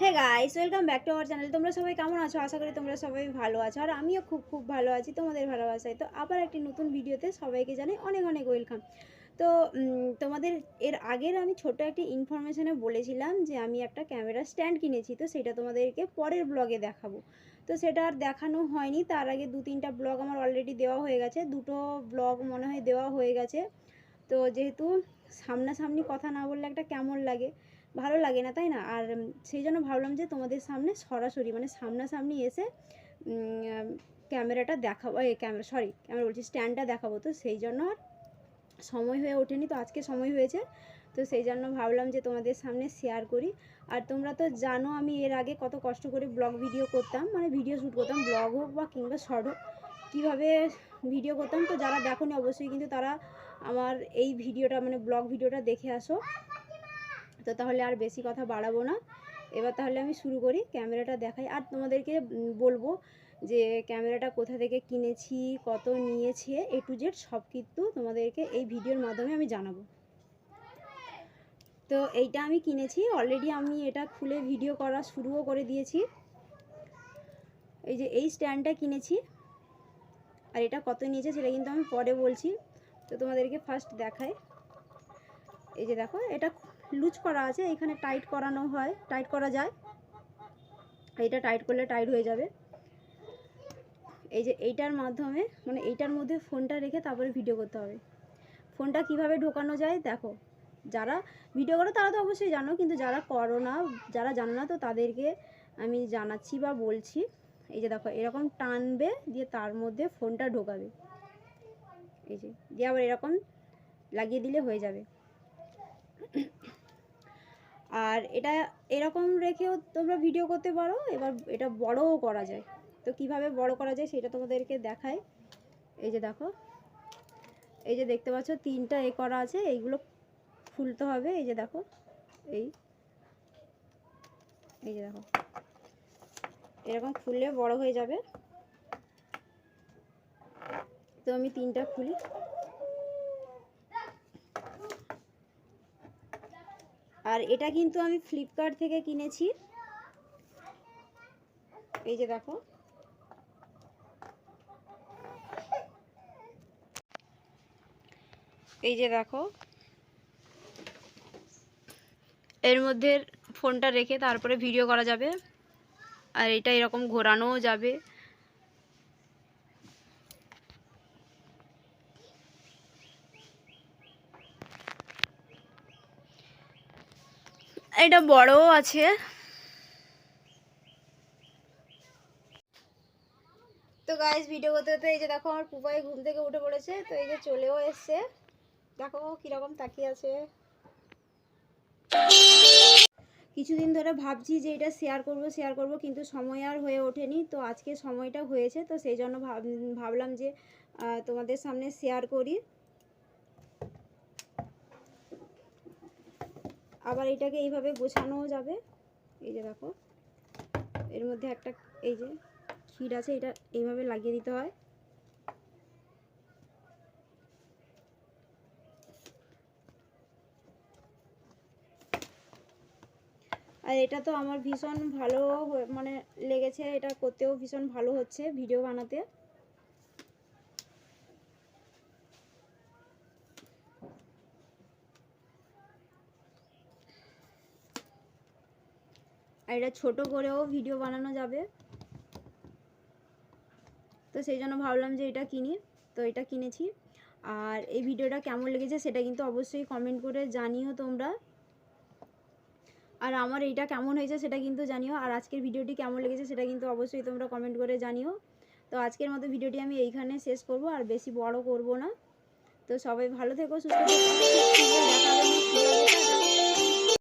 Hey guys, welcome back to our channel. তোমরা সবাই কেমন আছো? আশা করি তোমরা সবাই ভালো আছো, আর আমিও খুব খুব ভালো আছি তোমাদের ভালোবাসায়। তো আবার একটি নতুন ভিডিওতে সবাইকে জানাই অনেক অনেক ওয়েলকাম। তো তোমাদের এর আগের আমি ছোট একটি ইনফরমেশনে বলেছিলাম যে আমি একটা ক্যামেরা স্ট্যান্ড কিনেছি, তো সেটা তোমাদেরকে পরের ব্লগে দেখাবো। তো সেটা আর দেখানো হয়নি। তার আগে 2-3টা ব্লগ আমার অলরেডি দেওয়া হয়ে গেছে, 2টো ব্লগ মনে হয় দেওয়া হয়ে গেছে। তো যেহেতু সামনাসামনি কথা না বললে একটা কেমন লাগে, ভালো লাগে না, তাই না? আর সেই জন্য ভাবলাম যে তোমাদের সামনে সরাসরি মানে সামনাসামনি এসে ক্যামেরাটা দেখাবো, ক্যামেরা বলছি, স্ট্যান্ডটা দেখাবো। তো সেই জন্য আর সময় হয়ে ওঠেনি, তো আজকে সময় হয়েছে। তো সেই জন্য ভাবলাম যে তোমাদের সামনে শেয়ার করি। আর তোমরা তো জানো আমি এর আগে কত কষ্ট করে ব্লগ ভিডিও করতাম, মানে ভিডিও শ্যুট করতাম, ব্লগ হোক বা কিংবা শর্ট হোক, কীভাবে ভিডিও করতাম। তো যারা দেখোনি অবশ্যই কিন্তু তারা আমার এই ভিডিওটা মানে ব্লগ ভিডিওটা দেখে আসো। তো তাহলে আর বেশি কথা বাড়াবো না, এবার তাহলে আমি শুরু করি, ক্যামেরাটা দেখাই। আর তোমাদেরকে বলবো যে ক্যামেরাটা কোথা থেকে কিনেছি, কত নিয়েছে, A to Z সব কিন্তু তোমাদেরকে এই ভিডিওর মাধ্যমে আমি জানাবো। তো এইটা আমি কিনেছি অলরেডি, আমি এটা খুলে ভিডিও করা শুরুও করে দিয়েছি। এই যে এই স্ট্যান্ডটা কিনেছি, আর এটা কত নিয়েছে সেটা কিন্তু আমি পরে বলছি। তো তোমাদেরকে ফার্স্ট দেখাই। এই যে দেখো, এটা লুজ করা আছে, এখানে টাইট করানো হয়, টাইট করা যায়। এইটা টাইট করলে টাইট হয়ে যাবে। এই যে এইটার মাধ্যমে মানে এইটার মধ্যে ফোনটা রেখে তারপরে ভিডিও করতে হবে। ফোনটা কিভাবে ঢোকানো যায় দেখো, যারা ভিডিও করো তারা তো অবশ্যই জানো, কিন্তু যারা করো না, যারা জানো না, তো তাদেরকে আমি জানাচ্ছি বা বলছি। এই যে দেখো, এরকম টানবে, দিয়ে তার মধ্যে ফোনটা ঢোকাবে, এই যে দিয়ে আবার এরকম লাগিয়ে দিলে হয়ে যাবে। আর এটা এরকম রেখেও তোমরা ভিডিও করতে পারো। এবার এটা বড়ও করা যায়, তো কিভাবে বড় করা যায় সেটা তোমাদেরকে দেখাই। এই যে দেখো, এই যে দেখতে পাচ্ছ 3টা করা আছে, এইগুলো খুলতে হবে। এই যে দেখো, এই এই যে দেখো, এরকম খুললে বড় হয়ে যাবে। তো আমি 3টা খুলি। আর এটা কিন্তু আমি ফ্লিপকার্ট থেকে কিনেছি। এই যে দেখো, এই যে দেখো, এর মধ্যে ফোনটা রেখে তারপরে ভিডিও করা যাবে। আর এটা এরকম ঘোরানোও যাবে। এটা বড়ও আছে। তো গাইস, ভিডিও করতে করতে এই যে দেখো আমার পুপাই ঘুম থেকে উঠে পড়েছে। তো এই যে চলেও এসছে, দেখো কিরকম তাকিয়ে আছে। কিছুদিন ধরে ভাবছি যে এটা শেয়ার করব, কিন্তু সময় আর হয়ে ওঠেনি। তো আজকে সময়টা হয়েছে, তো সেই জন্য ভাবলাম যে তোমাদের সামনে শেয়ার করি। আবার এটাকে এইভাবে গোছানোও যাবে। এই যে দেখো, এর মধ্যে একটা এই যে ছিট আছে, এটা এইভাবে লাগিয়ে দিতে হয়। আর এটা তো আমার ভীষণ ভালো মানে লেগেছে, এটা করতেও ভীষণ ভালো হচ্ছে ভিডিও বানাতে। আর এটা ছোট করেও ভিডিও বানানো যাবে। তো সেই জন্য ভাবলাম যে এটা কিনি, তো এটা কিনেছি। আর এই ভিডিওটা কেমন লেগেছে সেটা কিন্তু অবশ্যই কমেন্ট করে জানিও তোমরা। আর আমার এইটা কেমন হয়েছে সেটা কিন্তু জানিও। আর আজকের ভিডিওটি কেমন লেগেছে সেটা কিন্তু অবশ্যই তোমরা কমেন্ট করে জানিও। তো আজকের মতো ভিডিওটি আমি এইখানে শেষ করব, আর বেশি বড় করব না। তো সবাই ভালো থেকো, সুস্থ থেকো।